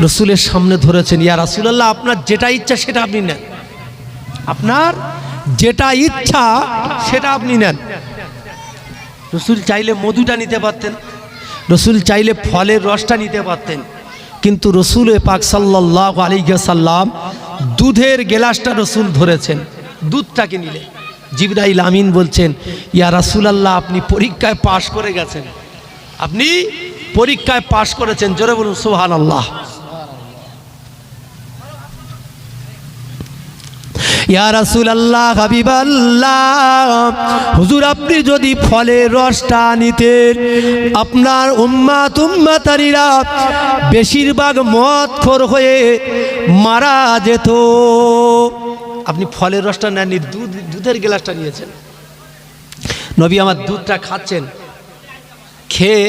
রসুলের সামনে ধরেছেন, ইয়া রাসূলুল্লাহ আপনার যেটা ইচ্ছা সেটা আপনি নেন, আপনার যেটা ইচ্ছা সেটা আপনি নেন। রসুল চাইলে মধুটা নিতে পারতেন, রসুল চাইলে ফলের রসটা নিতে পারতেন, কিন্তু রসুল পাক সাল্লাল্লাহু আলাইহি ওয়াসাল্লাম দুধের গ্লাসটা রসুল ধরেছেন, দুধটাকে নিলেন। জিবরাইল আমিন বলছেন, ইয়া রাসূলুল্লাহ আপনি পরীক্ষায় পাশ করে গেছেন, আপনি পরীক্ষায় পাশ করেছেন। জোরে বলুন সুবহানাল্লাহ। ইয়া রাসূলুল্লাহ হাবিবাল্লাহ, হুজুর আপনি যদি ফলের রসটা নিতেন আপনার উম্মাতারিরা বেশিরভাগ মদখোর হয়ে মারা যেত। আপনি ফলের রসটা নেননি, দুধের গ্লাসটা নিয়েছেন। নবী আমার দুধটা খাচ্ছেন, খেয়ে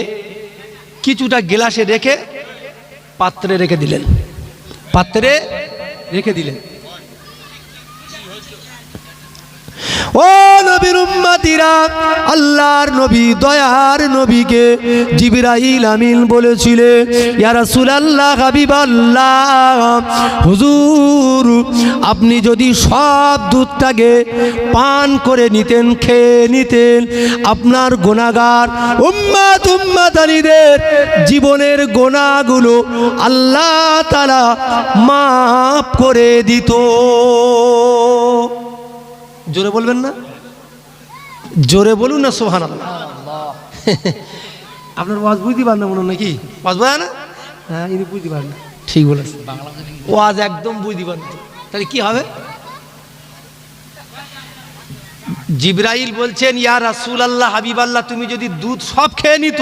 কিছুটা গ্লাসে রেখে পাত্রে রেখে দিলেন, পাত্রে রেখে দিলেন। ও নবীর উম্মতিরা, আল্লাহর নবী দয়ার নবীকে জিবরাইল আমিন বলেছিলেন, ইয়া রাসূলুল্লাহ হাবিবাল্লাহ, হুজুর আপনি যদি সব দুধটাকে পান করে নিতেন, খেয়ে নিতেন, আপনার গুনাহগার উম্মতানিদের জীবনের গুনাহগুলো আল্লাহ তাআলা মাফ করে দিত। জোরে বলবেন না? জোরে বলুন না সুবহানাল্লাহ। আপনার ওয়াজ বুঝতে পারেন না মনে নাকি? ওয়াজ বোঝা না? হ্যাঁ ইনি বুঝতে পারেন না, ঠিক বলেছেন, ওয়াজ একদম বুঝতে পারেন। তাহলে কি হবে? জিবরাইল বলছেন, ইয়া রাসূলুল্লাহ হাবিবাল্লাহ তুমি যদি দুধ সব খেয়ে নিত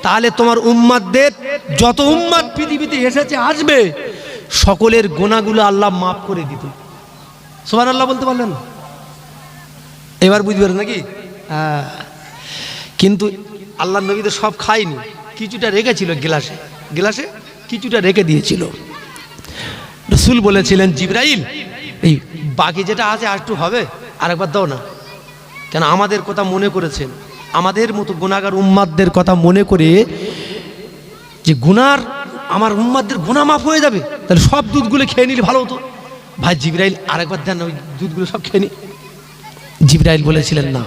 তাহলে তোমার উম্মাতদের যত উম্মাত পৃথিবীতে এসেছে আসবে সকলের গুনাহগুলো আল্লাহ মাফ করে দিত। সুবহানাল্লাহ বলতে পারলেন না? এবার বুঝতে পারেন নাকি? হ্যাঁ, কিন্তু আল্লাহ নবী তো সব খায়নি, কিছুটা রেখেছিল গ্লাসে, গ্লাসে কিছুটা রেখে দিয়েছিল। রাসূল বলেছিলেন, জিবরাইল এই বাকি যেটা আছে আর একটু হবে, আরেকবার দাও না। কেন? আমাদের কথা মনে করেছেন, আমাদের মতো গুনাহগার উম্মাতদের কথা মনে করে যে গুনার আমার উম্মাতদের গুনাহ মাফ হয়ে যাবে, তাহলে সব দুধগুলো খেয়ে নিলে ভালো হতো। ভাই জিবরাইল আরেকবার দেন, ওই দুধগুলো সব খেয়ে নি। জিবরাইল বলেছিলেন, না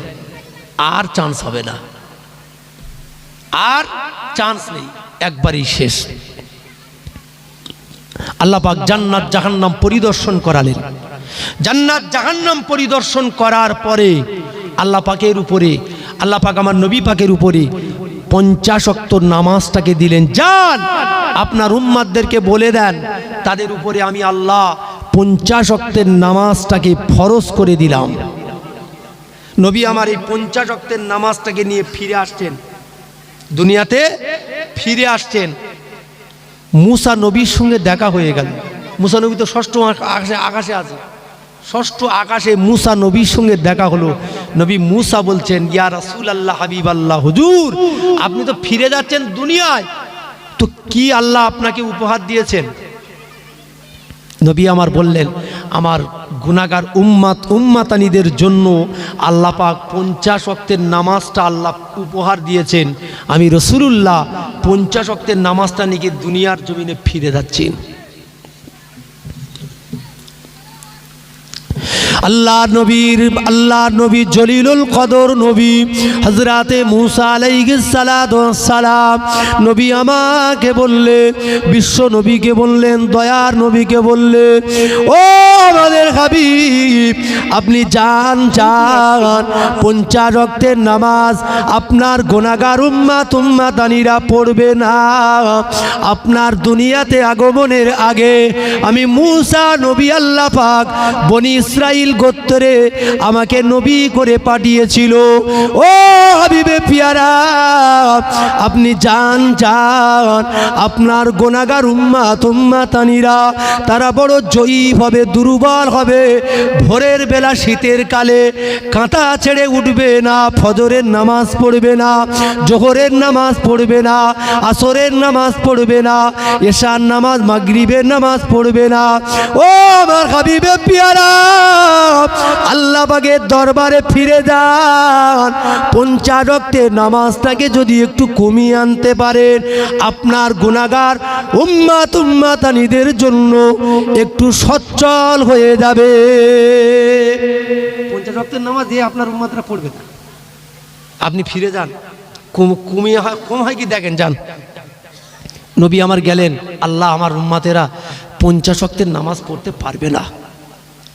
আর চান্স হবে না, আর চান্স নেই, একবারই শেষ। আল্লাহ পাক জান্নাত জাহান্নাম পরিদর্শন করালেন। জান্নাত জাহান্নাম পরিদর্শন করার পরে আল্লাহ পাকের উপরে, আল্লাহ পাক আমার নবী পাকের উপরে 50 ওয়াক্ত নামাজটাকে দিলেন। যান আপনার উম্মাতদেরকে বলে দেন তাদের উপরে আমি আল্লাহ 50 ওয়াক্তের নামাজটাকে ফরজ করে দিলাম। নবী আমার এই 50 ওয়াক্তের নামাজটাকে নিয়ে ফিরে আসছেন, দুনিয়াতে ফিরে আসছেন। মুসা নবীর সঙ্গে দেখা হয়ে গেল। মুসা নবী তো ষষ্ঠ আকাশে আছে, ষষ্ঠ আকাশে মুসা নবীর সঙ্গে দেখা হলো। নবী মুসা বলছেন, ইয়া রাসূলুল্লাহ হাবিবাল্লাহ, হুজুর আপনি তো ফিরে যাচ্ছেন দুনিয়ায়, তো কি আল্লাহ আপনাকে উপহার দিয়েছেন? নবী আমার বললেন, আমার গুনাহগার উম্মাতানিদের জন্য আল্লাহ পাক 50 ওয়াক্তের নামাজটা আল্লাহ উপহার দিয়েছেন। আমি রাসূলুল্লাহ 50 ওয়াক্তের নামাজটা নিয়ে দুনিয়ার জমিনে ফিরে যাচ্ছি। আল্লাহ নবী জলিলুল কদর নবী হযরতে মুসা আলাইহিস সালাম নবী আমাকে বললেন, বিশ্ব নবীকে বললেন, দয়ার নবীকে বললেন, ও আমাদের হাবিব আপনি যান 50 ওয়াক্তের নামাজ আপনার গুনাহগার উম্মাতানিরা পড়বে না। আপনার দুনিয়াতে আগমনের আগে আমি মুসা নবী আল্লাহ পাক বনি ইসরাইল গোত্রে আমাকে নবী করে পাঠিয়েছিল। ও হাবিবে পিয়ারা আপনি যান আপনার গুনাহগার উম্মাতানিরা তারা বড় জয়ীফ হবে, দুর্বল হবে, ভোরের বেলা শীতের কালে কাঁটা ছেড়ে উঠবে না, ফজরের নামাজ পড়বে না, জোহরের নামাজ পড়বে না, আসরের নামাজ পড়বে না, এশার নামাজ, মাগরিবের নামাজ পড়বে না। ও আমার হাবিবে পিয়ারা আল্লাহ পাকের দরবারে ফিরে যান। 50 ওয়াক্তের নামাজটাকে যদি একটু কমিয়ে আনতে পারেন, আপনার গুনাহগার উম্মাতানিদের জন্য একটু সচ্ছল হয়ে যাবে। 50 ওয়াক্তের নামাজ দিয়ে আপনার উম্মাতরা পড়বে না। আপনি ফিরে যান, কমিয়ে হয় কম হয় কি দেখেন, যান। নবী আমার গেলেন, আল্লাহ আমার উম্মাতেরা 50 ওয়াক্তের নামাজ পড়তে পারবে না।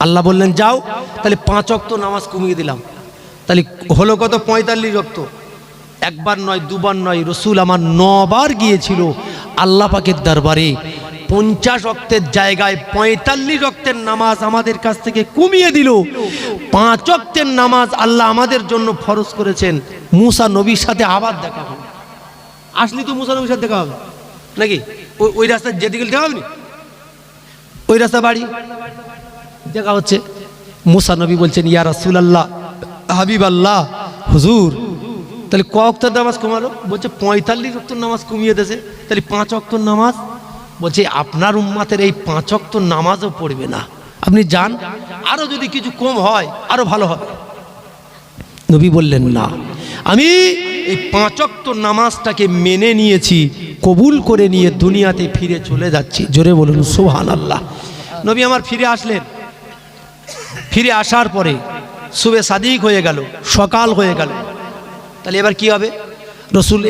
আল্লাহ বললেন যাও, তাহলে 5 ওয়াক্ত নামাজ কমিয়ে দিলাম। তাহলে হলো কত? 45 ওয়াক্ত। একবার নয়, দুবার নয়, রসুল আমার 9 বার গিয়েছিল আল্লাহ পাকের দরবারে। 50 ওয়াক্তের জায়গায় 45 ওয়াক্তের নামাজ আমাদের কাছ থেকে কমিয়ে দিল। 5 ওয়াক্তের নামাজ আল্লাহ আমাদের জন্য ফরজ করেছেন। মুসা নবীর সাথে আবার দেখা হবে। আসলি তো মুসা নবীর সাথে দেখা হবে নাকি? ওই রাস্তায় যেতে গেলে দেখা হবে না? ওই রাস্তা বাড়ি দেখা হচ্ছে। মুসা নবী বলছেন, ইয়া রাসূলুল্লাহ, হাবিব আল্লাহ, হুজুর, তাহলে ক ওয়াক্তের নামাজ কমালো? বলছে 45 ওয়াক্তের নামাজ কমিয়ে দিয়েছে। তাহলে 5 ওয়াক্তের নামাজ? বলছে আপনার উম্মাতের এই 5 ওয়াক্ত নামাজও পড়বে না, আপনি যান, আরো যদি কিছু কম হয় আরো ভালো হবে। নবী বললেন না, আমি এই 5 ওয়াক্ত নামাজটাকে মেনে নিয়েছি, কবুল করে নিয়ে দুনিয়াতে ফিরে চলে যাচ্ছি। জোরে বলুন সুবহানাল্লাহ। নবী আমার ফিরে আসলেন। ফিরে আসার পরে সুবে সাদিক হয়ে গেল, সকাল হয়ে গেল। তাহলে এবার কি হবে? রসুল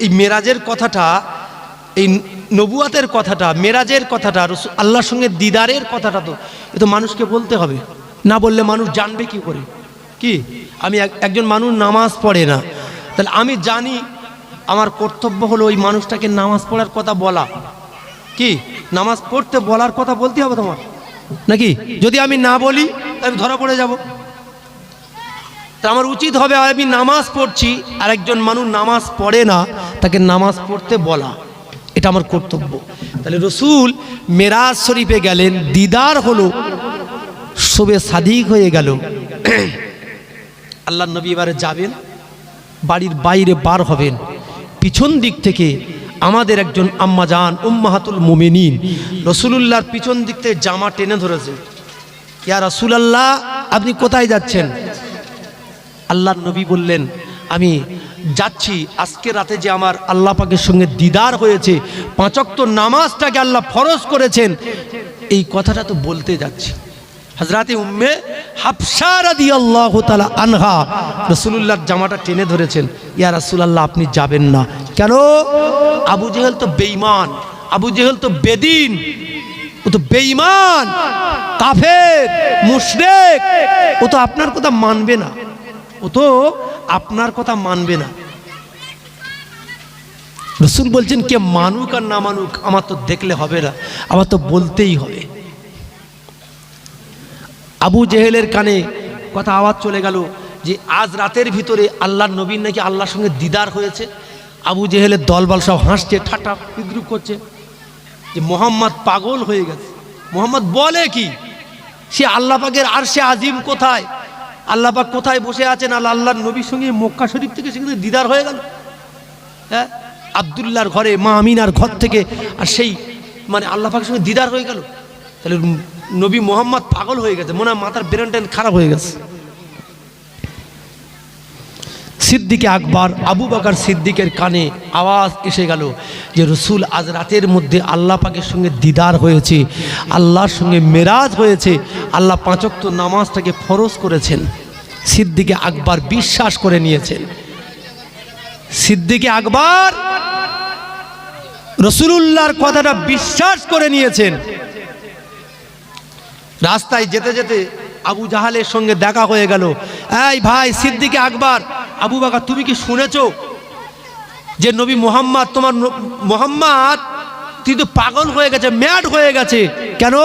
এই মেরাজের কথাটা, এই নবুয়াতের কথাটা, মেরাজের কথাটা, রসুল আল্লাহর সঙ্গে দিদারের কথাটা তো এ তো মানুষকে বলতে হবে। না বললে মানুষ জানবে কি করে? কি আমি একজন মানুষ নামাজ পড়ে না, তাহলে আমি জানি, আমার কর্তব্য হলো ওই মানুষটাকে নামাজ পড়ার কথা বলা। কি নামাজ পড়তে বলার কথা বলতে হবে তোমার নাকি? যদি আমি না বলি আমি ধরা পড়ে যাব। তা আমার উচিত হবে আমি নামাজ পড়ছি আর একজন মানুষ নামাজ পড়ে না, তাকে নামাজ পড়তে বলা, এটা আমার কর্তব্য। তাহলে রসুল মেরাজ শরীফে গেলেন, দিদার হলো, শোবে সাদিক হয়ে গেল। আল্লাহ নবী এবারে যাবেন, বাড়ির বাইরে বার হবেন, পিছন দিক থেকে আমাদের একজন আম্মা জান উম্মাহাতুল মুমিনিন রসুলুল্লাহর পিছন দিক থেকে জামা টেনে ধরেছে। ইয়া রাসূলুল্লাহ, আপনি কোথায় যাচ্ছেন? আল্লাহর নবী বললেন, আমি যাচ্ছি, আজকে রাতে যে আমার আল্লাহ পাকের সঙ্গে দিদার হয়েছে, 5 ওয়াক্ত নামাজটাকে আল্লাহ ফরজ করেছেন, এই কথাটা তো বলতে যাচ্ছি। হযরতে উম্মে হাফসা রাদিয়াল্লাহু তাআলা আনহা রাসূলুল্লাহর জামাটা টেনে ধরেছেন। ইয়া রাসূলুল্লাহ, আপনি যাবেন না। কেন? আবু জেহেল তো বেঈমান, আবু জেহেল তো বেদিন, ও তো বেঈমান, কাফের, মুশরিক, ও তো আপনার কথা মানবে না, ও তো আপনার কথা মানবে না। রাসূল বলছেন, কে মানুক আর না মানুক আমার তো দেখলে হবে না, আমার তো বলতেই হবে। আবু জেহেলের কানে কথা আওয়াজ চলে গেল যে আজ রাতের ভিতরে আল্লাহর নবীর নাকি আল্লাহর সঙ্গে দিদার হয়েছে। আবু জেহেলের দলবল সব হাসছে, ঠাট্টা বিদ্রুপ করছে যে মোহাম্মদ পাগল হয়ে গেছে। মোহাম্মদ বলে কি? সে আল্লাহ পাকের আরশে আজিম কোথায়, আল্লাহ পাক কোথায় বসে আছেন, আল্লাহর নবীর সঙ্গে মক্কা শরীফ থেকে সেখানে দিদার হয়ে গেল। হ্যাঁ, আব্দুল্লাহর ঘরে, মা আমিনার ঘর থেকে, আর সেই মানে আল্লাহ পাকের সঙ্গে দিদার হয়ে গেল। তাহলে নবী মোহাম্মদ পাগল হয়ে গেছে, মনে হয় মাথার ব্রেন টেন খারাপ হয়ে গেছে। সিদ্দিকে আকবর আবু বকর সিদ্দিকের কানে আওয়াজ এসে গেল যে রসুল আজ রাতের মধ্যে আল্লাহ পাকের সঙ্গে দিদার হয়েছে, আল্লাহর সঙ্গে মেরাজ হয়েছে, আল্লাহ 5 ওয়াক্ত নামাজটাকে ফরজ করেছেন। সিদ্দিকে আকবর বিশ্বাস করে নিয়েছেন। সিদ্দিকে আকবর রসুলুল্লাহর কথাটা বিশ্বাস করে নিয়েছেন। রাস্তায় যেতে যেতে আবু জাহালের সঙ্গে দেখা হয়ে গেল। এই ভাই সিদ্দিকে আকবর, আবু বকর, তুমি কি শুনেছো যে নবী মোহাম্মদ, তোমার মোহাম্মদ কিন্তু পাগল হয়ে গেছে, ম্যাড হয়ে গেছে? কেন,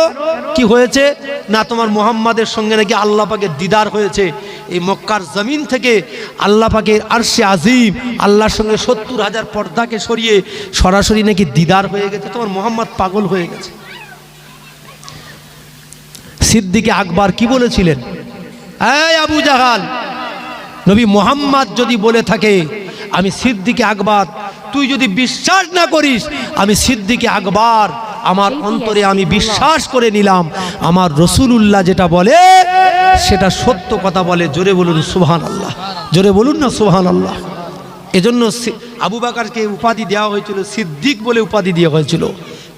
কি হয়েছে? না, তোমার মোহাম্মদের সঙ্গে নাকি আল্লাহ পাকের দিদার হয়েছে। এই মক্কার জমিন থেকে আল্লাহ পাকের আরশে আজিম, আল্লাহর সঙ্গে 70,000 পর্দাকে সরিয়ে সরাসরি নাকি দিদার হয়ে গেছে, তোমার মোহাম্মদ পাগল হয়ে গেছে। সিদ্দিকে আকবর কি বলেছিলেন? এই আবু জাহাল, নবী মোহাম্মদ যদি বলে থাকে, আমি সিদ্দিকে আকবর, তুই যদি বিশ্বাস না করিস, আমি সিদ্দিকে আকবর আমার অন্তরে আমি বিশ্বাস করে নিলাম আমার রাসূলুল্লাহ যেটা বলে সেটা সত্য কথা বলে। জোরে বলুন সুবহানাল্লাহ, জোরে বলুন না সুবহানাল্লাহ। এজন্য আবু বকরকে উপাধি দেওয়া হয়েছিল, সিদ্দিক বলে উপাধি দেওয়া হয়েছিল।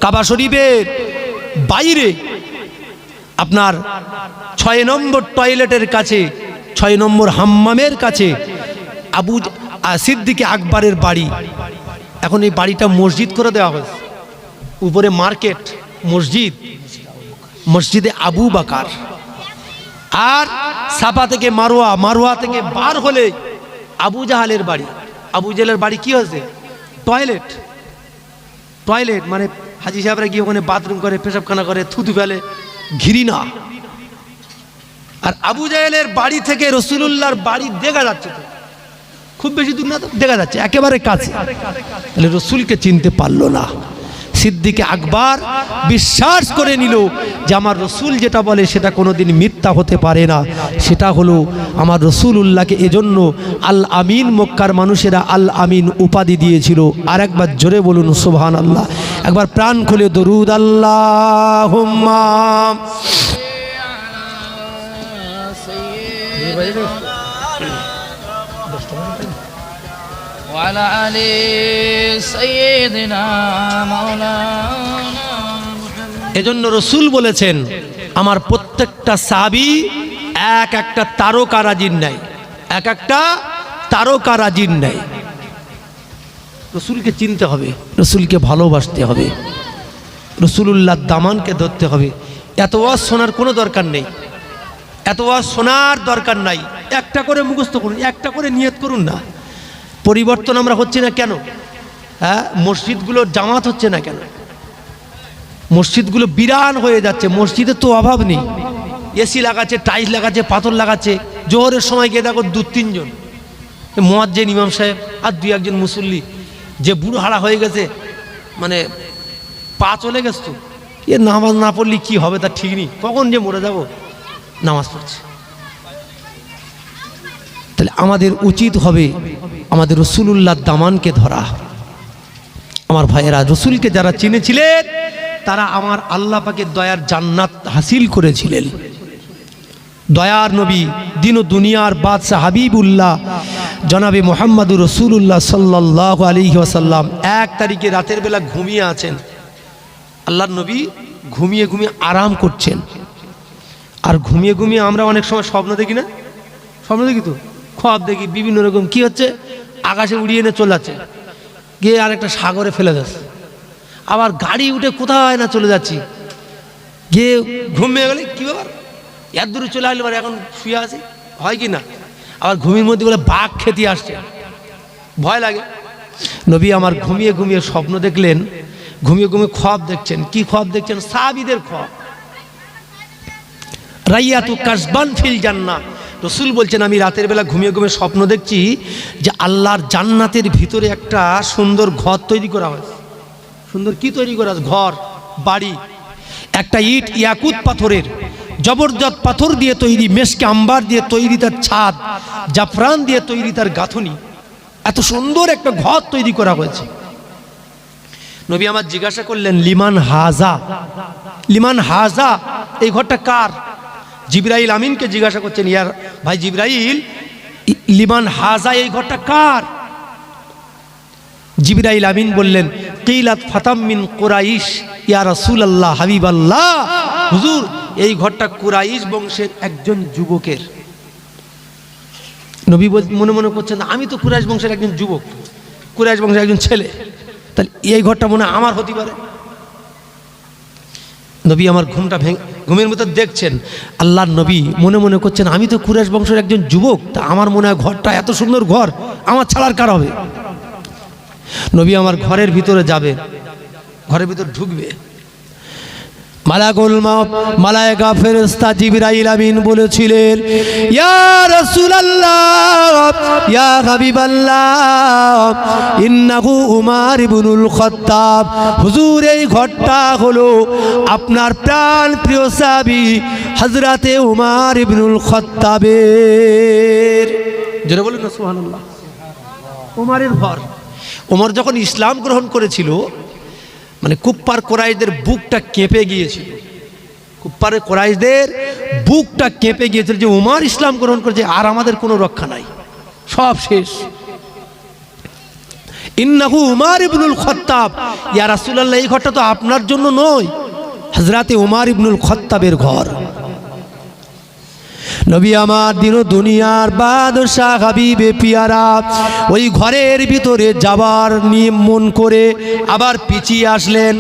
কাবা শরীফের বাইরে আপনার 6 নম্বর টয়লেটের কাছে, 6 নম্বর হাম্মামের কাছে সিদ্দিকে আকবরের বাড়ি। এখন এই বাড়িটা মসজিদ করে দেওয়া হয়েছে, উপরে মার্কেট, মসজিদ, মসজিদে আবু বকর। আর সাফা থেকে মারোয়া, মারোয়া থেকে বার হলে আবু জাহালের বাড়ি। আবু জাহালের বাড়ি কি হয়েছে? টয়লেট। টয়লেট মানে হাজি সাহেবরা গিয়ে ওখানে বাথরুম করে, পেশাবখানা করে, থুতু ফেলে, ঘৃণা। আর আবু জাহেলের বাড়ি থেকে রাসূলুল্লাহর বাড়ি দেখা যাচ্ছে, তো খুব বেশি দূর না, তো দেখা যাচ্ছে একেবারে কাছে। তাহলে রাসূলকে চিনতে পারলো না। সিদ্দিকে আকবর বিশ্বাস করে নিল যে আমার রাসূল যেটা বলে সেটা কোনোদিন মিথ্যা হতে পারে না। সেটা হলো আমার রাসূলুল্লাহকে এজন্য আল আমিন, মক্কার মানুষেরা আল আমিন উপাধি দিয়েছিল। আর একবার জোরে বলুন সুবহানাল্লাহ, একবার প্রাণ খুলে দরুদ আল্লাহুম্মা। وعلى آل سيدنا مولانا এজন্য রাসূল বলেছেন আমার প্রত্যেকটা সাহাবী এক একটা তারকারাজির নাই, এক একটা তারকারাজির নাই। রাসূলকে চিনতে হবে, রাসূলকে ভালোবাসতে হবে, রাসূলুল্লাহর দামানকে ধরতে হবে। এত ওয়াজ শোনার কোনো দরকার নেই, এত ওয়াজ শোনার দরকার নাই। একটা করে মুখস্থ করুন, একটা করে নিয়ত করুন না। পরিবর্তন আমরা হচ্ছে না কেন? হ্যাঁ, মসজিদগুলোর জামাত হচ্ছে না কেন? মসজিদগুলো বিরান হয়ে যাচ্ছে। মসজিদে তো অভাব নেই, এসি লাগাচ্ছে, টাইলস লাগাচ্ছে, পাথর লাগাচ্ছে। জোহরের সময় গিয়ে দেখো 2-3 জন মুয়াজ্জিন, ইমাম সাহেব আর 2-1 জন মুসল্লি। যে বুড়ো হারা হয়ে গেছে, মানে পা চলে গেছে, তো এ নামাজ না পড়লে কি হবে তা ঠিক নেই, কখন যে মরে যাব, নামাজ পড়ছে। তাহলে আমাদের উচিত হবে আমাদের রাসূলুল্লাহর দামানকে ধরা। আমার ভাইয়েরা, রাসূলকে যারা চিনেছিলেন তারা আমার আল্লাহ পাকের দয়ার জান্নাত হাসিল করেছিলেন। দয়ার নবী, দিন ও দুনিয়ার বাদশাহ হাবিবুল্লাহ জনাবে মুহাম্মদুর রাসূলুল্লাহ সাল্লাল্লাহু আলাইহি ওয়াসাল্লাম 1 তারিখে রাতের বেলা ঘুমিয়ে আছেন। আল্লাহর নবী ঘুমিয়ে ঘুমিয়ে আরাম করছেন। আর ঘুমিয়ে ঘুমিয়ে আমরা অনেক সময় স্বপ্ন দেখি না? স্বপ্ন দেখি তো, খোয়াব দেখি, বিভিন্ন রকম। কি হচ্ছে? আকাশে উড়িয়ে এনে চলে যাচ্ছে, গিয়ে আর একটা সাগরে ফেলে যাচ্ছে। আবার গাড়ি উঠে কোথায় না চলে যাচ্ছি, গিয়ে ঘুমিয়ে গেলে কি ব্যাপার, এত দূরে চলে আসলে এখন শুয়ে আছি, হয় কি না? আবার ঘুমির মধ্যে বলে বাঘ খেতে আসছে, ভয় লাগে। নবী আমার ঘুমিয়ে ঘুমিয়ে স্বপ্ন দেখলেন, ঘুমিয়ে ঘুমিয়ে খোয়াব দেখছেন। কি খোয়াব দেখছেন? সাহাবীদের খোয়াব। রাইয়াতু কাসবান ফিল জান্নাহ। রাসূল বলছেন আমি রাতের বেলা ঘুমিয়ে ঘুমিয়ে স্বপ্ন দেখছি যে আল্লাহর জান্নাতের ভিতরে একটা সুন্দর ঘর তৈরি করা হয়েছে। সুন্দর কি তৈরি করা? ঘর, বাড়ি। একটা ইট ইয়াকুত পাথরের, জবরদস্ত পাথর দিয়ে তৈরি, মেশকে আম্বার দিয়ে তৈরি তার ছাদ, জাফরান দিয়ে তৈরি তার গাঁথনি। এত সুন্দর একটা ঘর তৈরি করা হয়েছে। নবী আমার জিজ্ঞাসা করলেন লিমান হাজা, লিমান হাজা, এই ঘরটা কার? জিবরাইল আমিনকে জিজ্ঞাসা করছেন, ইয়ার ভাই জিবরাইল, লিমান হাজা, এই ঘরটা কার? জিবরাইল আমিন বললেন কিলাত ফাতাম মিন কুরাইশ ইয়া রাসূলুল্লাহ হাবিবাল্লাহ, হুজুর এই ঘরটা কুরাইশ বংশের একজন যুবকের। নবী মনে মনে করছেন আমি তো কুরাইশ বংশের একজন যুবক, কুরাইশ বংশের একজন ছেলে, তাহলে এই ঘরটা মনে আমার হতে পারে। নবী আমার ঘুমের মধ্যে দেখছেন, আল্লাহর নবী মনে মনে করছেন আমি তো কুরাইশ বংশের একজন যুবক, তা আমার মনে হয় ঘরটা এত সুন্দর ঘর আমার ছাড়ার কার হবে? নবী আমার ঘরের ভিতরে যাবে, ঘরের ভিতর ঢুকবে, মালাকুল মউত মালায়েকা ফেরেশতা জিবরাইল আমিন বলেছিলেন ইয়া রাসূলুল্লাহ ইয়া হাবিবাল্লাহ ইন্নাহু উমর ইবনুল খাত্তাব, হুজুর এই ঘরটা হলো আপনার প্রাণ প্রিয় সাহাবী হযরতে উমর ইবনুল খাত্তাবের। জোরে বলুন না সুবহানাল্লাহ। উমরের ঘর। ওমর যখন ইসলাম গ্রহণ করেছিল, মানে কুফফার কুরাইশদের বুকটা কেঁপে গিয়েছিল, কুফফার কুরাইশদের বুকটা কেঁপে গিয়েছিল যে উমর ইসলাম গ্রহণ করেছে, আর আমাদের কোনো রক্ষা নাই, সব শেষ। ইন্নাহু উমর ইবনুল খাত্তাব, ইয়া রাসূলুল্লাহ এই ঘরটা তো আপনার জন্য নয়, হযরতে উমর ইবনুল খাত্তাবের ঘর। নবী আমার দিন দুনিয়ার বাদশাহ হাবিবে পিয়ারা ওই ঘরের ভিতরে যাবার নিয়ম মন করে আবার পিছিয়ে আসলেন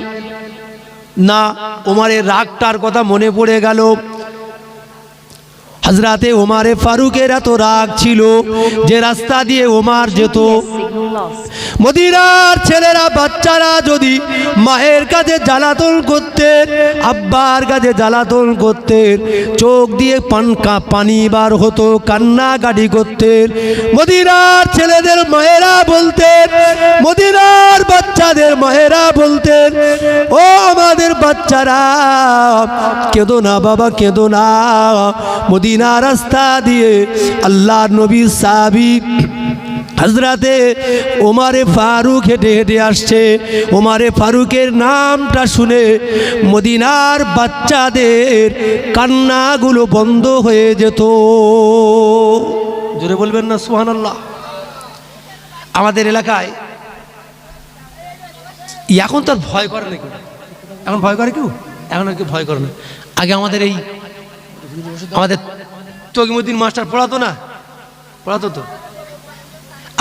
না। ওমরের রাগটার কথা মনে পড়ে গেল। হযরতে ওমরে ফারুকের এত রাগ ছিল যে রাস্তা দিয়ে ওমর যেত, মদিনার ছেলেরা বাচ্চারা যদি মায়ের কাছে জ্বালাতন করতেন, আব্বার কাছে জ্বালাতন করতেন, চোখ দিয়ে পানি বার হতো, কান্নাকাটি করতেন। মদিনার ছেলেদের মায়েরা বলতেন, মদিনার বাচ্চাদের মায়েরা বলতেন, ও আমাদের বাচ্চারা কেঁদো না বাবা, কেঁদো না। মদিনা রাস্তা দিয়ে আল্লাহর নবীর সাহাবী হযরতে ওমরে ফারুক হেঁটে হেঁটে আসছে। ওমরে ফারুকের নামটা শুনে মদিনার বাচ্চাদের কান্নাগুলো বন্ধ হয়ে যেত। জোরে বলবেন না সুবহানাল্লাহ। আমাদের এলাকায় এখন তো আর ভয় করে না কেউ, এখন ভয় করে কেউ, এখন আর কেউ ভয় করে না। আগে আমাদের তকিমুদ্দিন মাস্টার পড়াতো না, পড়াতো তো।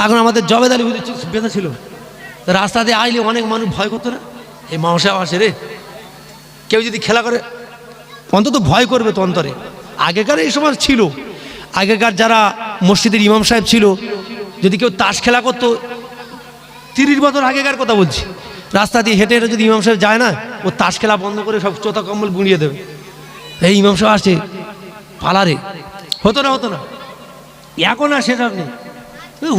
এখন আমাদের জবেদ আলী হুজুর বেঁধে ছিল, রাস্তা দিয়ে আইলে অনেক মানুষ ভয় করতো না, এই মাংসা আসে রে, কেউ যদি খেলা করে অন্তত ভয় করবে তো অন্তরে। আগেকার এই সময় ছিল, আগেকার যারা মসজিদের ইমাম সাহেব ছিল, যদি কেউ তাস খেলা করতো, 30 বছর আগেকার কথা বলছি, রাস্তা দিয়ে হেঁটে হেঁটে যদি ইমাম সাহেব যায় না, ও তাস খেলা বন্ধ করে সব চোতা কম্বল গুঁড়িয়ে দেবে, এই ইমাম সাহেব আসছে পালারে, হতো না হতো না। এখন আর সেসব নেই,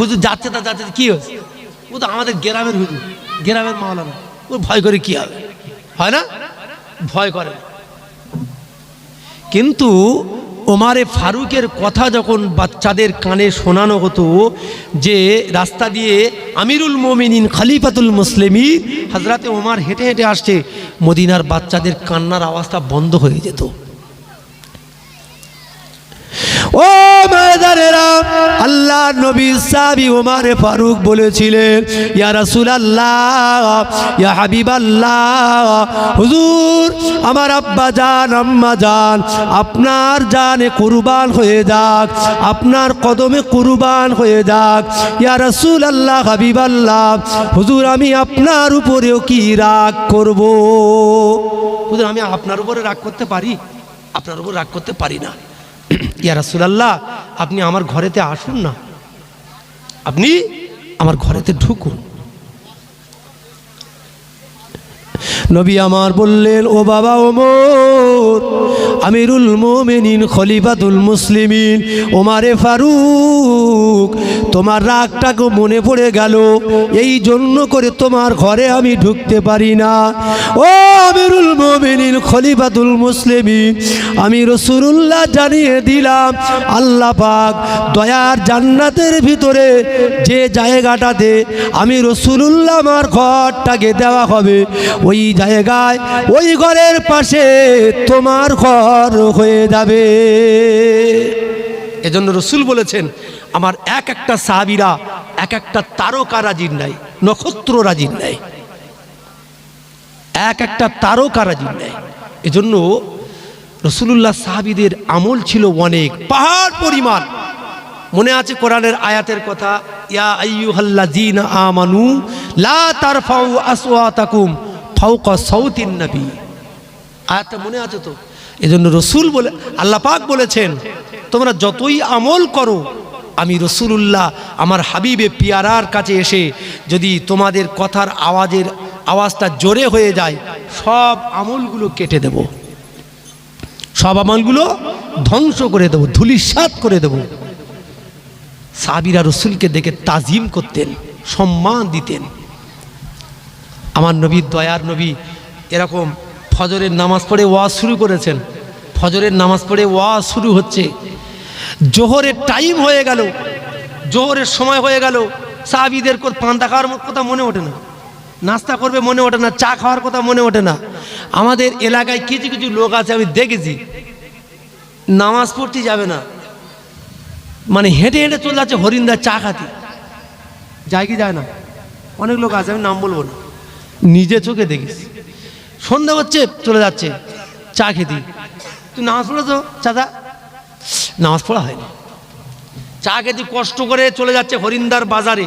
হুজুর যাচ্ছে তা যাচ্ছে, কি হয়েছে, ও তো আমাদের গ্রামের হুজুর, গ্রামের মাওলানা, ও ভয় করে কি হবে, হয় না, ভয় করে। কিন্তু ওমরে ফারুকের কথা যখন বাচ্চাদের কানে শোনানো হতো যে রাস্তা দিয়ে আমিরুল মোমিনিন খলিফাতুল মুসলিমিন হযরতে ওমর হেঁটে হেঁটে আসছে, মদিনার বাচ্চাদের কান্নার আওয়াজটা বন্ধ হয়ে যেত। ও মায়েরা, আল্লাহ নবী সাহাবী ওমরে ফারুক বলেছিলেন, ইয়া রাসূলুল্লাহ, ইয়া হাবিবাল্লাহ, হুজুর আমার আব্বা জান আম্মা জান আপনার জানে কুরবান হয়ে যাক, আপনার কদমে কুরবান হয়ে যাক, ইয়া রাসূলুল্লাহ, হাবিবাল্লাহ, হুজুর আমি আপনার উপরেও কি রাগ করব? হুজুর আমি আপনার উপরে রাগ করতে পারি? আপনার উপর রাগ করতে পারি না। ইয়া রাসূলুল্লাহ, আপনি আমার ঘরেতে আসুন না, আপনি আমার ঘরেতে ঢুকুন। নবী আমার বললেন, ও বাবা ওমর, আমিরুল মোমিনিন খলিফাতুল মুসলিমিন ওমরে ফারুক, তোমার রাগটাকে মনে পড়ে গেল, এই জন্য করে তোমার ঘরে আমি ঢুকতে পারি না। ও আমিরুল মোমিনিন খলিফাতুল মুসলিমিন, আমি রাসূলুল্লাহ জানিয়ে দিলাম, আল্লাহ পাক দয়ার জান্নাতের ভিতরে যে জায়গাটাতে আমি রাসূলুল্লাহ আমার ঘরটাকে দেওয়া হবে, ওই জায়গায় ওই ঘরের পাশে তোমার ঘর হয়ে যাবে। এজন্য রাসূল বলেছেন, আমার এক একটা সাহাবীরা এক একটা তারকা রাজির নাই, নক্ষত্র রাজির নাই, এক একটা তারকা রাজির নাই। এজন্য রাসূলুল্লাহ সাহাবীদের আমল ছিল অনেক, পাহাড় পরিমাণ। মনে আছে কোরআনের আয়াতের কথা, ইয়া আইয়ুহাল্লাযীনা আমানু লা তারফাউ আসওয়াতাকুম ফাওকা সাউতিন নবী, আয়াতটা মনে আছে তো? এজন্য রাসূল বলে, আল্লাহ পাক বলেছেন, তোমরা যতই আমল করো, আমি রাসূলুল্লাহ আমার হাবিবে পিয়ারার কাছে এসে যদি তোমাদের কথার আওয়াজটা জোরে হয়ে যায়, সব আমলগুলো কেটে দেব, সব আমলগুলো ধ্বংস করে দেব, ধূলিসাৎ করে দেব। সাহাবীরা রাসূলকে দেখে তাজিম করতেন, সম্মান দিতেন। আমার নবী, দয়ার নবী, এরকম ফজরের নামাজ পড়ে ওয়াজ শুরু করেছেন, ফজরের নামাজ পড়ে ওয়াজ শুরু হচ্ছে, জোহরের টাইম হয়ে গেল, জোহরের সময় হয়ে গেল, সাহাবীদের পান্তা খাওয়ার কথা মনে ওঠে না, নাস্তা করবে মনে ওঠে না, চা খাওয়ার কথা মনে ওঠে না। আমাদের এলাকায় কিছু কিছু লোক আছে, আমি দেখেছি, নামাজ পড়তে যাবে না, মানে হেঁটে হেঁটে চলে যাচ্ছে হরিন্দার চা খাতে। যায় কি যায় না? অনেক লোক আছে, আমি নাম বলবো না, নিজে চোখে দেখিস। সন্ধ্যা হচ্ছে চলে যাচ্ছে চা খেতে। তুই নামাজ পড়েছো চাচা? নামাজ পড়া হয়নি, চা খেতে কষ্ট করে চলে যাচ্ছে হরিন্দার বাজারে।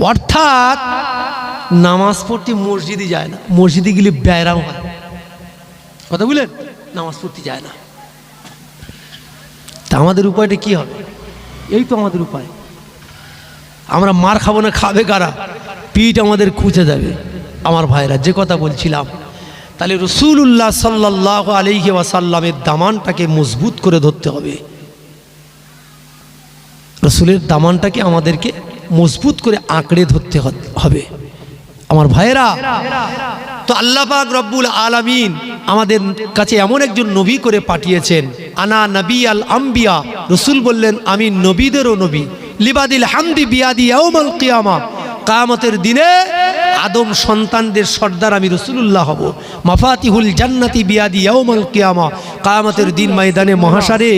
অর্থাৎ নামাজ পড়তে মসজিদে যায় না, মসজিদে গেলে ব্যায়াম হয়। কথা বুঝলেন? নামাজ পড়তে যায় না। তা আমাদের উপায়টা কি হবে? এই তো আমাদের উপায়। আমরা মার খাবো না, খাবে কারা? পিঠ আমাদের খুঁজে যাবে। আমার ভাইরা, যে কথা বলছিলাম, তাহলে রাসূলুল্লাহ সাল্লাল্লাহু আলাইহি ওয়াসাল্লামের দামানটাকে মজবুত করে ধরতে হবে। রসুলের দামানটাকে আমাদেরকে মজবুত করে আঁকড়ে ধরতে হবে। আমার ভাইরা, তো আল্লাহ পাক রব্বুল আলামিন আমাদের কাছে এমন একজন নবী করে পাঠিয়েছেন। আনা নবী আল আম্বিয়া, রসুল বললেন আমি নবীদেরও নবী। লিবাদিল হামদি বিয়াদি ইয়াউমাল কিয়ামা, কিয়ামতের দিনে আদম সন্তানদের সর্দার আমি রাসূলুল্লাহ হব। মাফাতিহুল জান্নাতি বিয়াদি ইয়াউমাল কিয়ামা, কিয়ামতের দিন ময়দানে মহাশারে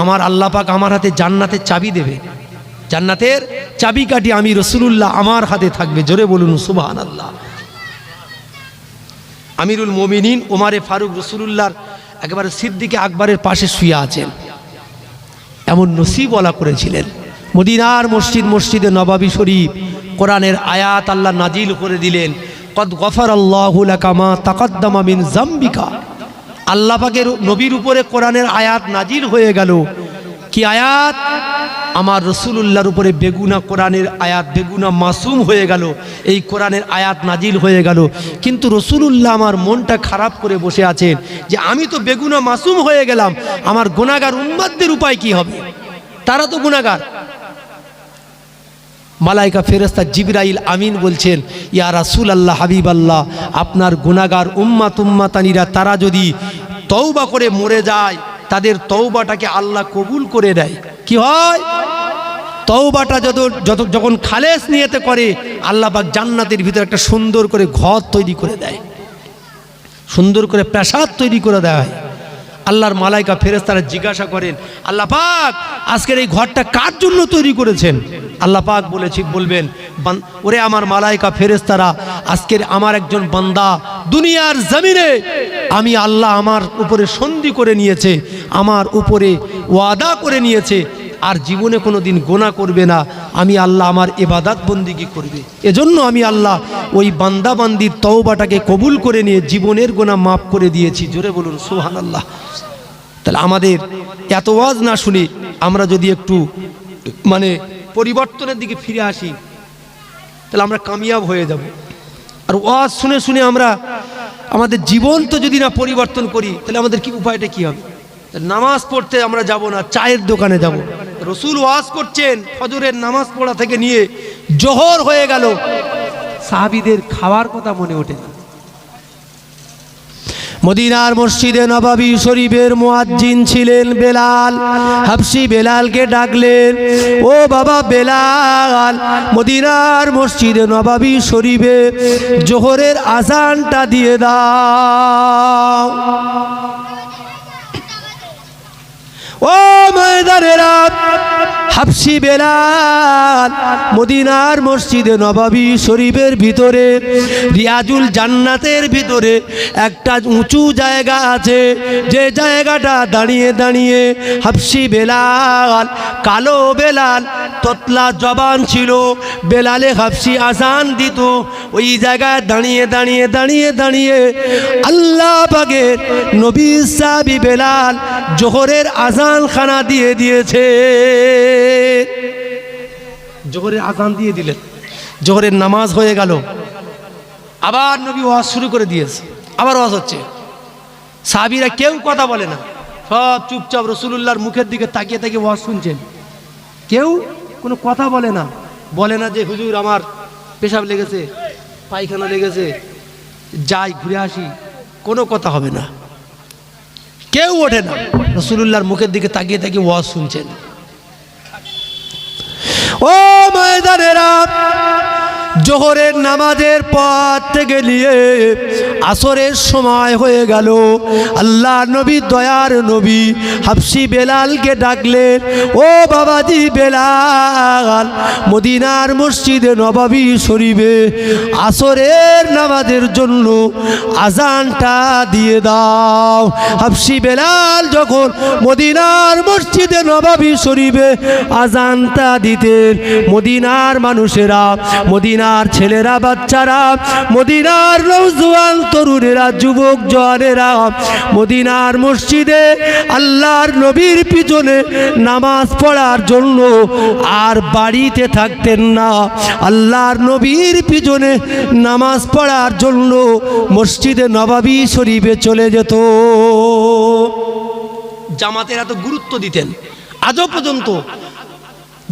আমার আল্লাহ পাক আমার হাতে জান্নাতের চাবি দেবে। জান্নাতের চাবিকাঠি আমি রাসূলুল্লাহ আমার হাতে থাকবে। জোরে বলুন সুবহানাল্লাহ। আমিরুল মুমিনিন ওমরে ফারুক রাসূলুল্লাহর একেবারে সিদ্দিকে আকবরের পাশে শুয়ে আছেন। এমন নসিবওয়ালা করেছিলেন। মদিনার মসজিদে নবাবী শরীফ কোরআনের আয়াত আল্লাহ নাজিল করে দিলেন। কদ গফারাল্লাহু লাকা মা তাকাদ্দামা মিন যামবিকা। আল্লাহ পাকের নবীর উপরে কোরআনের আয়াত নাজিল হয়ে গেল। কি আয়াত? আমার রাসূলুল্লাহর উপরে বেগুনা কোরআনের আয়াত, বেগুনা মাসুম হয়ে গেল। এই কোরআনের আয়াত নাজিল হয়ে গেল, কিন্তু রাসূলুল্লাহ আমার মনটা খারাপ করে বসে আছেন যে আমি তো বেগুনা মাসুম হয়ে গেলাম, আমার গুনাহগার উম্মতদের উপায় কি হবে? তারা তো গুনাহগার। মালাইকা ফেরেশতা জিবরাইল আমিন বলছেন, ইয়া রাসূলুল্লাহ, হাবিব আল্লাহ, আপনার গুনাহগার উম্মাতানিরা তারা যদি তওবা করে মরে যায়, তাদের তওবাটাকে আল্লাহ কবুল করে দেয়। কি হয়? তওবাটা যখন খালেস নিয়তে করে, আল্লাহ পাক জান্নাতের ভিতরে একটা সুন্দর করে ঘর তৈরি করে দেয়, সুন্দর করে প্রাসাদ তৈরি করে দেয়। আল্লাহর মালাইকা ফেরেশতারা জিজ্ঞাসা করেন, আল্লাহ পাক আজকের এই ঘরটা কার জন্য তৈরি করেছেন? আল্লাহ পাক বলবেন, ওরে আমার মালাইকা ফেরেশতারা, আজকের আমার একজন বান্দা দুনিয়ার জমিনে আমি আল্লাহ আমার উপরে সন্ধি করে নিয়েছে, আমার উপরে ওয়াদা করে নিয়েছে, আর জীবনে কোনো দিন গোনা করবে না। আমি আল্লাহ আমার ইবাদত বন্দিগি করবে। এজন্য আমি আল্লাহ ওই বান্দা বান্দির তওবাটাকে কবুল করে নিয়ে জীবনের গোনা মাফ করে দিয়েছি। জোরে বলুন সুবহানাল্লাহ। তাহলে আমাদের এত ওয়াজ না শুনে আমরা যদি একটু মানে পরিবর্তনের দিকে ফিরে আসি, তাহলে আমরা কামিয়াব হয়ে যাব। আর ওয়াজ শুনে শুনে আমরা আমাদের জীবন তো যদি না পরিবর্তন করি, তাহলে আমাদের কি উপায়টা কি হবে? নামাজ পড়তে আমরা যাব না, চায়ের দোকানে যাব। রসুল ওয়াজ করছেন, ফজরের নামাজ পড়া থেকে নিয়ে জোহর হয়ে গেল, সাহাবীদের খাওয়ার কথা মনে ওঠে না। মদিনার মসজিদে নববী শরীফের মুয়াজ্জিন ছিলেন বেলাল। হাবশী বেলালকে ডাকলেন, ও বাবা বেলাল, মদিনার মসজিদে নববী শরীফে জোহরের আযানটা দিয়ে দাও। ও ময়দানেরা, হাবশী বেলাল মদিনার মসজিদে নববী শরীফের ভিতরে রিয়াজুল জান্নাতের ভিতরে একটা উঁচু জায়গা আছে, যে জায়গাটা দাঁড়িয়ে দাঁড়িয়ে হাবশী বেলাল, কালো বেলাল, ততলা জবান ছিল, বেলালে হাবশী আযান দিত। ওই জায়গায় দাঁড়িয়ে দাঁড়িয়ে দাঁড়িয়ে দাঁড়িয়ে আল্লাহ পাকের নবী সাহাবী বেলাল জোহরের আযান খানা দিয়ে দিয়েছে। জোহরের আযান দিয়ে দিলেন, জোহরের নামাজ হয়ে গেল। আবার নবী ওয়াজ শুরু করে দিয়েছে, আবার ওয়াজ হচ্ছে। সাহাবীরা কেউ কথা বলে না, সব চুপচাপ রাসূলুল্লাহর মুখের দিকে তাকিয়ে তাকিয়ে ওয়াজ শুনছেন। কেউ কোনো কথা বলে না, বলে না যে হুজুর আমার পেশাব লেগেছে, পায়খানা লেগেছে, যাই ঘুরে আসি, কোনো কথা হবে না। কেউ ওঠে না, রাসূলুল্লাহর মুখের দিকে তাকিয়ে তাকিয়ে ওয়াজ শুনছেন। ও ময়দানেরা, জোহরের নামাজের পর থেকে নিয়ে আসরের সময় হয়ে গেল। আল্লাহ নবী, দয়ার নবী হাবশি বেলালকে ডাকলেন, ও বাবাজি বেলাল, মদিনার মসজিদে নববী শরীফে আসরের নামাজের জন্য আজানটা দিয়ে দাও। হাবশি বেলাল যখন মদিনার মসজিদে নববী শরীফে আজানটা দিতেন, মদিনার মানুষেরা, মদিনার ছেলেরা, বাচ্চারা, মদিনার নওজোয়ান তরুণেরা, যুবক জওয়ানেরা মদিনার মসজিদে আল্লাহর নবীর পিছনে নামাজ পড়ার জন্য আর বাড়িতে থাকতেন না। আল্লাহর নবীর পিছনে নামাজ পড়ার জন্য মসজিদে নববী শরীফে চলে যেত। জামাতের এত গুরুত্ব দিতেন। আজও পর্যন্ত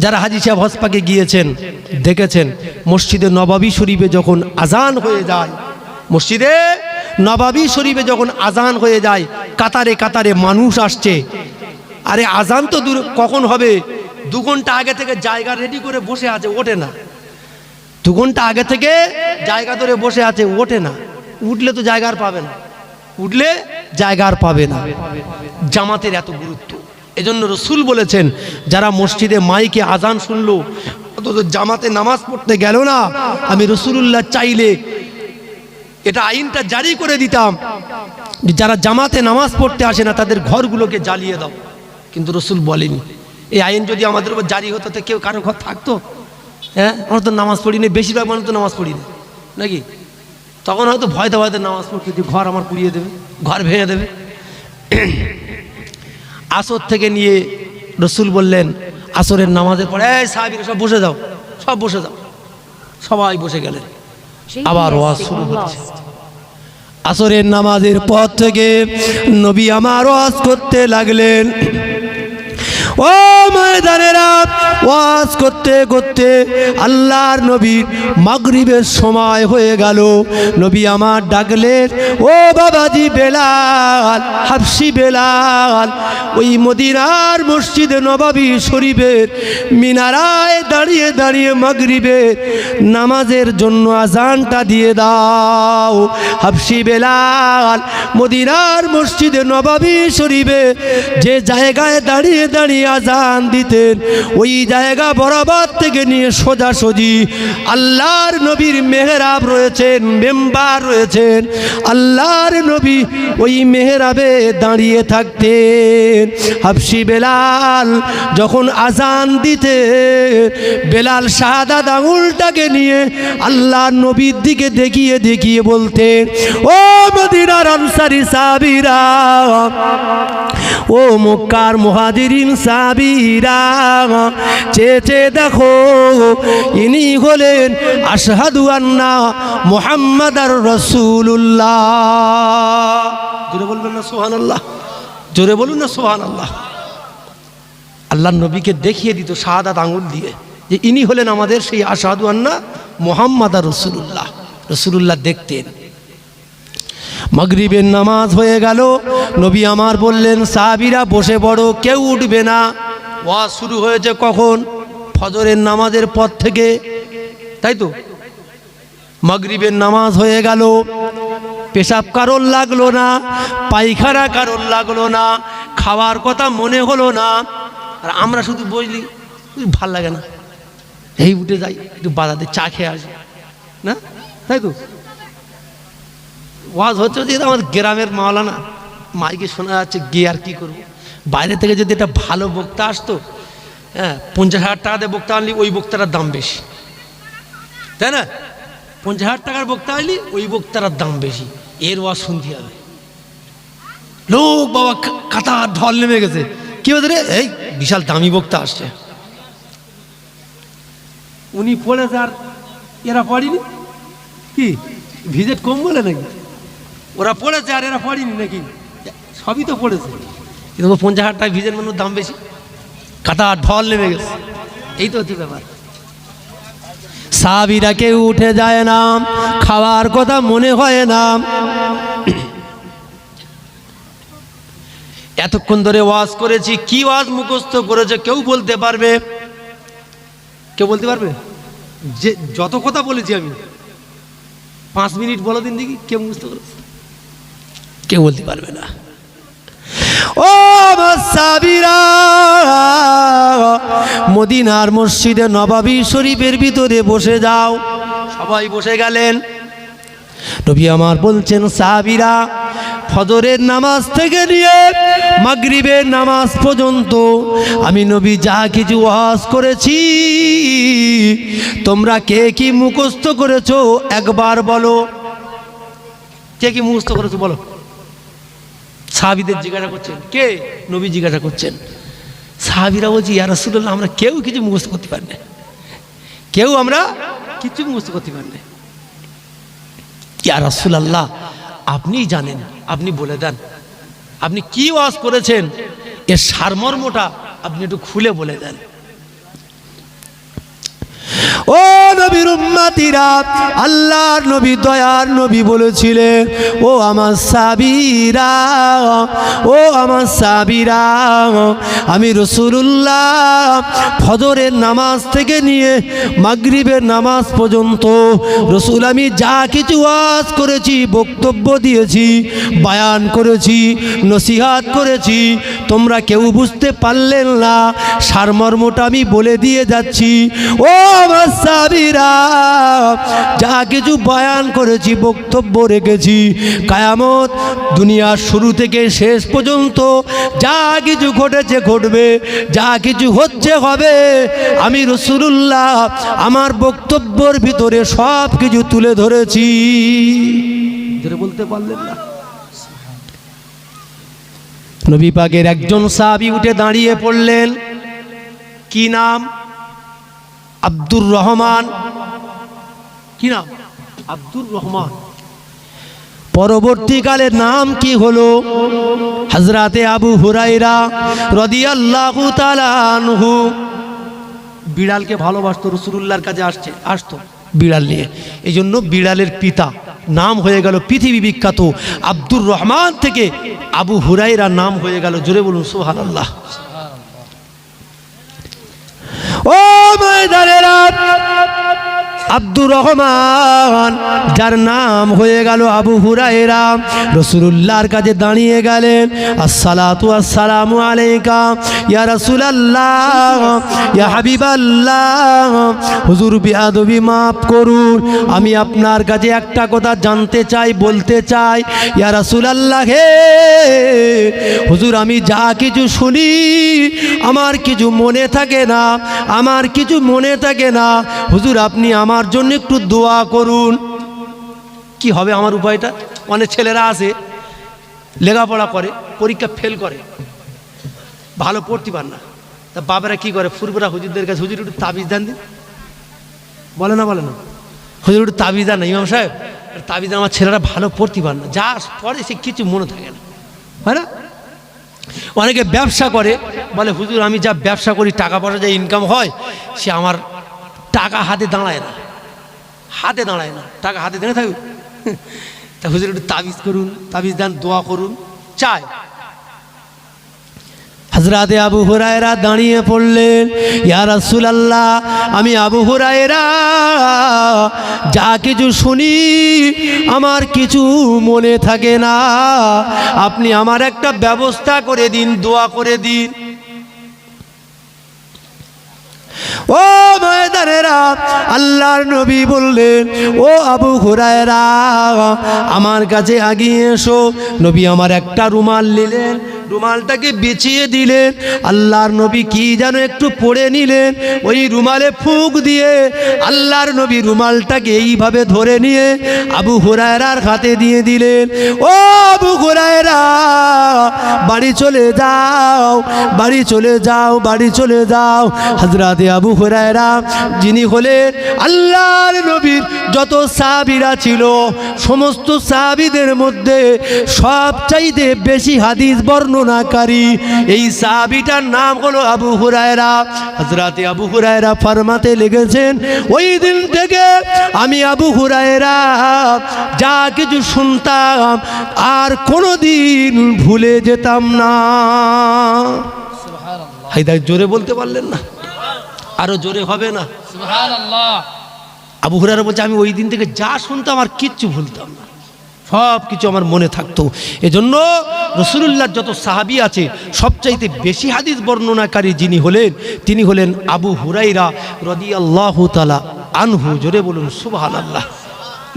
যারা হাজী সাহেব হজ পাকে গিয়েছেন দেখেছেন, মসজিদে নববী শরীফে যখন আজান হয়ে যায়, মসজিদে নববী শরীফে যখন আজান হয়ে যায়, কাতারে কাতারে মানুষ আসছে। আরে আজান তো দূর কখন হবে, 2 ঘন্টা আগে থেকে জায়গা রেডি করে বসে আছে, ওঠে না। 2 ঘন্টা আগে থেকে জায়গা ধরে বসে আছে, ওঠে না। উঠলে তো জায়গা আর পাবে না, উঠলে জায়গা আর পাবে না। জামাতের এত গুরুত্ব। এজন্য রসুল বলেছেন, যারা মসজিদে মাইকে আজান শুনলো অথচ জামাতে নামাজ পড়তে গেল না, আমি রসুলুল্লাহ চাইলে এটা আইনটা জারি করে দিতাম, যারা জামাতে নামাজ পড়তে আসে না তাদের ঘরগুলোকে জ্বালিয়ে দাও। কিন্তু রসুল বলেনি। এই আইন যদি আমাদের উপর জারি হতো তো কেউ কারো ঘর থাকতো? হ্যাঁ, আমরা তো নামাজ পড়ি না, বেশিরভাগ মানুষ তো নামাজ পড়ি না নাকি? তখন হয়তো ভয়তে ভয়তে নামাজ পড়তে, যে ঘর আমার পুড়িয়ে দেবে, ঘর ভেঙে দেবে। আসর থেকে নিয়ে রসুল বললেন, আসরের নামাজের পরে এই সাহাবীরা সব বসে যাও, সব বসে যাও। সবাই বসে গেলেন। আবার ওয়াজ শুরু হচ্ছে। আসরের নামাজের পর থেকে নবী আমার ওয়াজ করতে লাগলেন। ও ময়দানেরা, ওয়াজ করতে করতে আল্লাহর নবীর মাগরিবের সময় হয়ে গেল। নবী আমার ডাকলেন, ও বাবাজি বেলাল, হাবশি বেলাল, ওই মদিনার মসজিদে নববী শরীফের মিনারায় দাঁড়িয়ে দাঁড়িয়ে মাগরিবের নামাজের জন্য আজানটা দিয়ে দাও। হাবশি বেলাল মদিনার মসজিদে নববী শরীফে যে জায়গায় দাঁড়িয়ে দাঁড়িয়ে আজান দিতেন, ওই জায়গা বরাবর থেকে নিয়ে সোজাসুজি আল্লাহর নবীর মেহরাব রয়েছেন, মেম্বার রয়েছেন, আল্লাহর নবী ওই মেহরাবে দাঁড়িয়ে থাকতেন। হাবশি বেলাল যখন আজান দিতে, বেলাল শাহাদাত আঙুলটাকে নিয়ে আল্লাহর নবীর দিকে দেখিয়ে দেখিয়ে বলতেন, ও মদিনার আনসারী সাহাবীরা, ও মক্কার মুহাজিরিন সাহাবীরা, চেয়ে দেখো, ইনি হলেন আশহাদু আন্না মুহাম্মাদার রাসূলুল্লাহ। জোরে বলবেন না সুবহানাল্লাহ? জোরে বলুন না সুবহানাল্লাহ। আল্লাহর নবীকে দেখিয়ে দিত শাহাদাত আঙ্গুল দিয়ে যে ইনি হলেন আমাদের সেই আশহাদু আন্না মুহাম্মাদার রাসূলুল্লাহ। রাসূলুল্লাহ দেখতেন। মাগরিবের নামাজ হয়ে গেল। নবী আমার বললেন, সাহাবীরা বসে পড়ো, কেউ উঠবে না। ওয়াজ শুরু হয়েছে কখন? ফজরের নামাজের পর থেকে, তাই তো? মাগরিবের নামাজ হয়ে গেল। পেশাব কারোর লাগলো না, পায়খানা কারোর লাগলো না, খাওয়ার কথা মনে হলো না। আর আমরা শুধু বুঝলি ভাল লাগে না, এই উঠে যাই একটু বাজারে চা খেয়ে আসি না, তাই তো? ওয়াজ হচ্ছে যে আমার গ্রামের মাওলানা, মাইকে শোনা যাচ্ছে, গিয়ে আর কি করবো? বাইরে থেকে যদি একটা ভালো বক্তা আসতো, হ্যাঁ, 50,000 টাকা দিয়ে বক্তা আনলি ওই বক্তাটার দাম বেশি, তাই না? 50,000 টাকার বক্তা আনলি ওই বক্তাটার দাম বেশি, এর ওয়াজ শুনতে হবে। লোক বাবা কাতার ঢল নেমে গেছে, কি হচ্ছে রে? এই বিশাল দামি বক্তা আসছে, উনি পড়েছে আর এরা পড়েনি, কি ভিজিট কম বলে নাকি? ওরা পড়েছে আর এরা পড়েনি নাকি? সবই তো পড়েছে, কিন্তু 50,000 টাকা ভিজের মধ্যে দাম বেশি, কাতার ঢল নেমে গেছে। এই তো হচ্ছে ব্যাপার। সাহাবীরা কেউ উঠে যায় না, খাওয়ার কথা মনে হয় না। এতক্ষণ ধরে ওয়াজ করেছি, কি ওয়াজ মুখস্থ করেছে কেউ বলতে পারবে? কেউ বলতে পারবে? যে যত কথা বলেছি আমি 5 মিনিট বলো দিন দেখি, কেউ বুঝতে পারবে? কেউ বলতে পারবে না। ও সাবিরা, মদিনার মসজিদে নববী শরীফের ভিতরে বসে যাও। সবাই বসে গেলেন। নবী আমার বলছেন, সাহাবীরা, ফজরের নামাজ থেকে নিয়ে মাগরিবের নামাজ পর্যন্ত আমি নবী যা কিছু ওয়াজ করেছি তোমরা কে কি মুখস্থ করেছো একবার বলো। কে কি মুখস্থ করেছো বলো। সাহাবীদের জিজ্ঞাসা করছেন, কে? নবী জিজ্ঞাসা করছেন। সাহাবীরা বলছি, ইয়া রাসূলুল্লাহ, আমরা কেউ কিছু মুখস্থ করতে পারি না, কেউ আমরা কিছু মুখস্থ করতে পারি না। ইয়া রাসূলুল্লাহ, আপনিই জানেন, আপনি বলে দেন, আপনি কি ওয়াজ করেছেন এর সারমর্মটা আপনি একটু খুলে বলে দেন। ও নবীর উম্মতিরা, আল্লাহর নবী, দয়ার নবী বলেছিলেন, ও আমার সাহাবীরা, ও আমার সাহাবীরা, আমি রাসূলুল্লাহ ফজরের নামাজ থেকে নিয়ে মাগরিবের নামাজ পর্যন্ত রাসূল আমি যা কিছু ওয়াজ করেছি, বক্তব্য দিয়েছি, বয়ান করেছি, নসিহত করেছি, তোমরা কেউ বুঝতে পারলেন না, সারমর্মটা আমি বলে দিয়ে যাচ্ছি। ও আমার সাহাবীরা, যা কিছু বয়ান করেছি, বক্তব্য রেখেছি, কিয়ামত দুনিয়ার শুরু থেকে শেষ পর্যন্ত যা কিছু ঘটেছে ঘটবে, যা কিছু হচ্ছে হবে, আমি রাসূলুল্লাহ আমার বক্তব্যের ভিতরে সব কিছু তুলে ধরেছি। জোরে বলতে পারলেন না? নবী পাকের একজন সাহাবী উঠে দাঁড়িয়ে পড়লেন। কি নাম? আব্দুর রহমান। কি নাম? আব্দুর রহমান। পরবর্তীকালে নাম কি হলো? হযরতে আবু হুরায়রা রাদিয়াল্লাহু তাআলা আনহু। বিড়ালকে ভালোবাসতো, রাসূলুল্লাহর কাছে আসতো বিড়াল নিয়ে, এই জন্য বিড়ালের পিতা নাম হয়ে গেল পৃথিবী বিখ্যাত আব্দুর রহমান থেকে আবু হুরায়রা নাম হয়ে গেল। জোরে বলুন সুবহানাল্লাহ। ও ময়দানেরা, আব্দুর রহমান যার নাম হয়ে গেল আবু হুরায়রা রাসূলুল্লাহর কাছে দাঁড়িয়ে গেলেন। আসসালাতু আসসালামু আলাইকা ইয়া রাসূলুল্লাহ, ইয়া হাবিবাল্লাহ, হুজুর বিআদবি মাফ করুন, আমি আপনার কাছে একটা কথা জানতে চাই, বলতে চাই। ইয়া রাসূলুল্লাহ, হে হুজুর, আমি যা কিছু শুনি আমার কিছু মনে থাকে না, আমার কিছু মনে থাকে না। হুজুর, আপনি আমার জন্য একটু দোয়া করুন। কি হবে আমার উপায়টা? অনেক ছেলেরা আছে, লেখাপড়া করে, পরীক্ষা ফেল করে, ভালো পড়তে পার না, তা বাবারা কি করে? ফুরফুরা হুজুরদের কাছে, হুজুর একটু তাবিজ দেন দিন। বলে না, বলে না, হুজুর একটু তাবিজ দেন না ইমাম সাহেব, তাবিজ আমার ছেলেরা ভালো পড়তে পার না, যা পড়ে সে কিছু মনে থাকে না, হয় না? অনেকে ব্যবসা করে, বলে হুজুর আমি যা ব্যবসা করি, টাকা পয়সা যা ইনকাম হয়, সে আমার টাকা হাতে দাঁড়ায় না, হাতে দাঁড়ায় না, টাকা হাতে দাঁড়িয়ে থাকবে। তা হুজুর একটু তাবিজ করুন, তাবিজ দেন, দোয়া করুন চাই। হযরতে আবু হুরায়রা দাঁড়িয়ে পড়লেন। ইয়া রাসূলুল্লাহ, আমি আবু হুরায়রা যা কিছু শুনি আমার কিছু মনে থাকে না, আপনি আমার একটা ব্যবস্থা করে দিন, দোয়া করে দিন। ও ময়দানেরা, আল্লাহর নবী বললেন, ও আবু হুরায়রা, আমার কাছে আগিয়ে এসো। নবী আমার একটা রুমাল নিলেন, রুমালটাকে বিছিয়ে দিলেন, আল্লাহর নবী কি যেন একটু পড়ে নিলেন, ওই রুমালে ফুঁক দিয়ে আল্লাহর নবী রুমালটাকে এইভাবে ধরে নিয়ে আবু হুরায়রার হাতে দিয়ে দিলেন। ও আবু হুরায়রা, বাড়ি চলে যাও, বাড়ি চলে যাও, বাড়ি চলে যাও। হযরতে আবু হুরায়রা, যিনি হলেন আল্লাহর নবীর যত সাহাবীরা ছিল, সমস্ত সাহাবীদের মধ্যে সবচাইতে বেশি হাদিস বর্ণনাকারী এই সাহাবীটার নাম হলো আবু হুরায়রা। হযরতে আবু হুরায়রা ফরমাতে লেগেছেন, ওই দিন থেকে আমি আবু হুরায়রা যা কিছু শুনতাম আর কোনোদিন ভুলে যেতাম না। হায়দার জোরে বলতে পারলেন না? আরো জোরে হবে না? সুবহানাল্লাহ। আবু হুরায়রা বলছে আমি ওই দিন থেকে যা শুনতাম আর কিচ্ছু ভুলতাম না, সব কিছু আমার মনে থাকতো। এজন্য রাসূলুল্লাহর যত সাহাবী আছে সবচাইতে বেশি হাদিস বর্ণনাকারী যিনি হলেন তিনি হলেন আবু হুরায়রা রাদিয়াল্লাহু তাআলা আনহু। জোরে বলুন সুবহানাল্লাহ।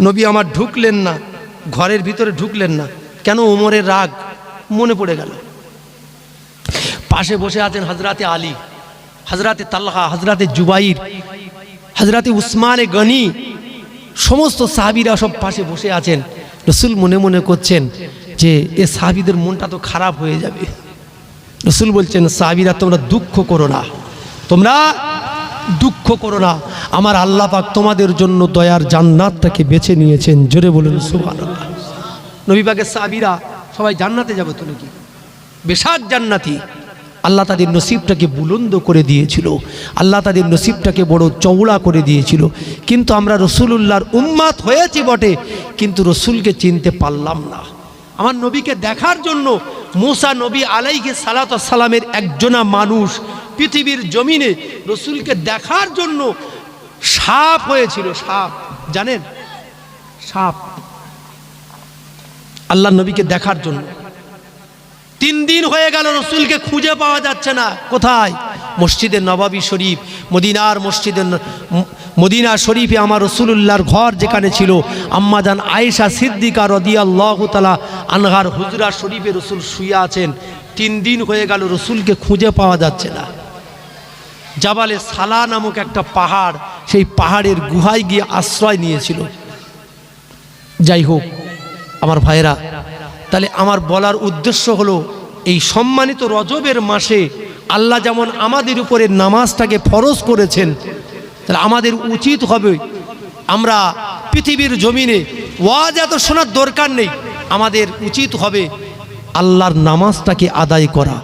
নবী আমার ঢুকলেন না, ঘরের ভিতরে ঢুকলেন না, কেন? ওমরের রাগ মনে পড়ে গেল। পাশে বসে আছেন হযরতে আলী, হযরতে তালহা, হযরতে জুবাইর, হযরতে উসমানে গনি, সমস্ত সাহাবীরা সব পাশে বসে আছেন। রাসূল মনে মনে করছেন যে এ সাহাবীদের মনটা তো খারাপ হয়ে যাবে। রাসূল বলছেন সাহাবীরা তোমরা দুঃখ করো না, তোমরা দুঃখ করো না, আমার আল্লাহ পাক তোমাদের জন্য দয়ার জান্নাতটাকে বেছে নিয়েছেন। জোরে বলুন সুবহানাল্লাহ। নবী পাকের সাহাবীরা সবাই জান্নাতে যাবে তো নাকি? বেশাক জান্নাতি। আল্লাহ তাদের নসিবটাকে বুলন্দ করে দিয়েছিল, আল্লাহ তাদের নসিবটাকে বড় চওড়া করে দিয়েছিল। কিন্তু আমরা রাসূলুল্লাহর উম্মত হয়েছি বটে, কিন্তু রাসূলকে চিনতে পারলাম না। আমার নবীকে দেখার জন্য মুসা নবী আলাইহিস সালাতু ওয়াস সালামের একজনা মানুষ পৃথিবীর জমিনে রাসূলকে দেখার জন্য সাপ হয়েছিল। সাপ, জানেন? সাপ আল্লাহ নবীকে দেখার জন্য 3 দিন হয়ে গেল, রাসূলকে খুঁজে পাওয়া যাচ্ছে না। কোথায়? মসজিদে নববী শরীফ, মদিনার মসজিদে মদিনা শরীফে আমার রাসূলুল্লাহর ঘর যেখানে ছিল, আম্মাজান আয়েশা সিদ্দিকা রাদিয়াল্লাহু তাআলা আনহার হুজরা শরীফে রাসূল শুয়ে আছেন। 3 দিন হয়ে গেল, রাসূলকে খুঁজে পাওয়া যাচ্ছে না। জাবালে সালা নামক একটা পাহাড়, সেই পাহাড়ের গুহায় গিয়ে আশ্রয় নিয়েছিল। যাই হোক আমার ভাইরা, তাহলে আমার বলার উদ্দেশ্য হলো এই সম্মানিত রজবের মাসে আল্লাহ যেমন আমাদের উপরে নামাজটাকে ফরজ করেছেন, তাহলে আমাদের উচিত হবে আমরা পৃথিবীর জমিনে ওয়াজ এত শোনার দরকার নেই, আমাদের উচিত হবে আল্লাহর নামাজটাকে আদায় করা।